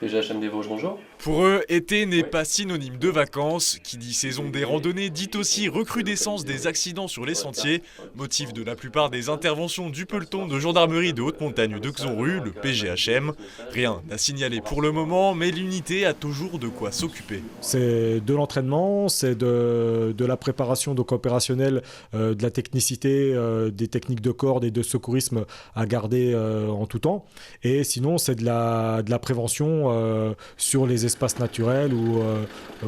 PGHM des Vosges, bonjour. Pour eux, été n'est pas synonyme de vacances. Qui dit saison des randonnées dit aussi recrudescence des accidents sur les sentiers, motif de la plupart des interventions du peloton de gendarmerie de haute montagne de Xonru, le PGHM. Rien à signaler pour le moment, mais l'unité a toujours de quoi s'occuper. C'est de l'entraînement, c'est de la préparation donc opérationnelle, de la technicité, des techniques de corde et de secourisme à garder en tout temps. Et sinon, c'est de la prévention sur les espaces naturels ou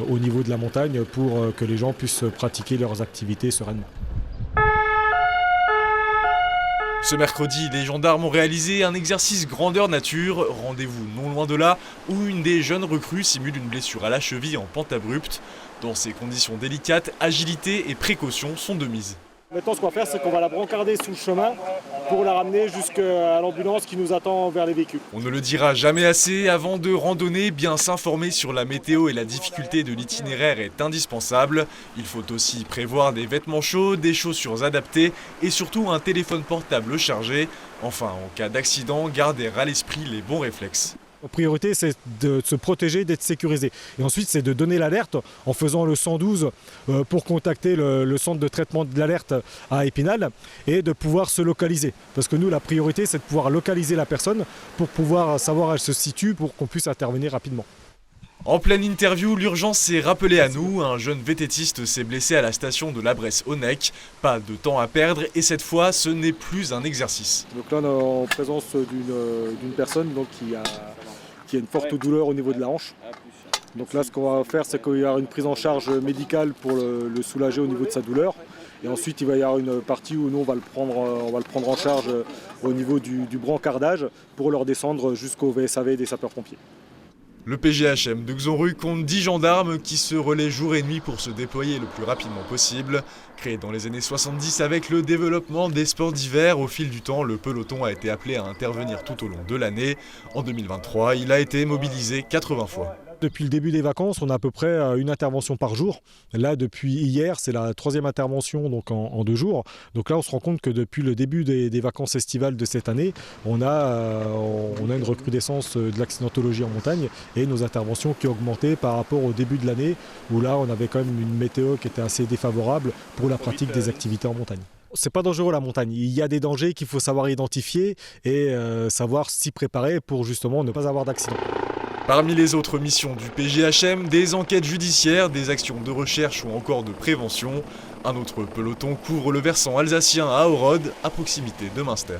au niveau de la montagne pour que les gens puissent pratiquer leurs activités sereinement. Ce mercredi, les gendarmes ont réalisé un exercice grandeur nature, rendez-vous non loin de là, où une des jeunes recrues simule une blessure à la cheville en pente abrupte. Dans ces conditions délicates, agilité et précaution sont de mise. Maintenant, ce qu'on va faire, c'est qu'on va la brancarder sous le chemin pour la ramener jusqu'à l'ambulance qui nous attend vers les véhicules. On ne le dira jamais assez, avant de randonner, bien s'informer sur la météo et la difficulté de l'itinéraire est indispensable. Il faut aussi prévoir des vêtements chauds, des chaussures adaptées et surtout un téléphone portable chargé. Enfin, en cas d'accident, garder à l'esprit les bons réflexes. La priorité, c'est de se protéger, d'être sécurisé. Et ensuite, c'est de donner l'alerte en faisant le 112 pour contacter le centre de traitement de l'alerte à Épinal et de pouvoir se localiser. Parce que nous, la priorité, c'est de pouvoir localiser la personne pour pouvoir savoir où elle se situe pour qu'on puisse intervenir rapidement. En pleine interview, l'urgence s'est rappelée à nous. Un jeune vététiste s'est blessé à la station de la Bresse-Onec. Pas de temps à perdre et cette fois, ce n'est plus un exercice. Donc là, on est en présence d'une personne donc, qui a une forte douleur au niveau de la hanche. Donc là, ce qu'on va faire, c'est qu'il y aura une prise en charge médicale pour le soulager au niveau de sa douleur. Et ensuite, il va y avoir une partie où nous, on va le prendre en charge au niveau du brancardage pour le redescendre jusqu'au VSAV des sapeurs-pompiers. Le PGHM de Xonru compte 10 gendarmes qui se relaient jour et nuit pour se déployer le plus rapidement possible. Créé dans les années 70 avec le développement des sports d'hiver, au fil du temps, le peloton a été appelé à intervenir tout au long de l'année. En 2023, il a été mobilisé 80 fois. Depuis le début des vacances, on a à peu près une intervention par jour. Là, depuis hier, c'est la 3e intervention donc en 2 jours. Donc là, on se rend compte que depuis le début des vacances estivales de cette année, on a une recrudescence de l'accidentologie en montagne et nos interventions qui ont augmenté par rapport au début de l'année où là, on avait quand même une météo qui était assez défavorable pour la pratique des activités en montagne. C'est pas dangereux la montagne, il y a des dangers qu'il faut savoir identifier et savoir s'y préparer pour justement ne pas avoir d'accident. Parmi les autres missions du PGHM, des enquêtes judiciaires, des actions de recherche ou encore de prévention. Un autre peloton couvre le versant alsacien à Orode, à proximité de Münster.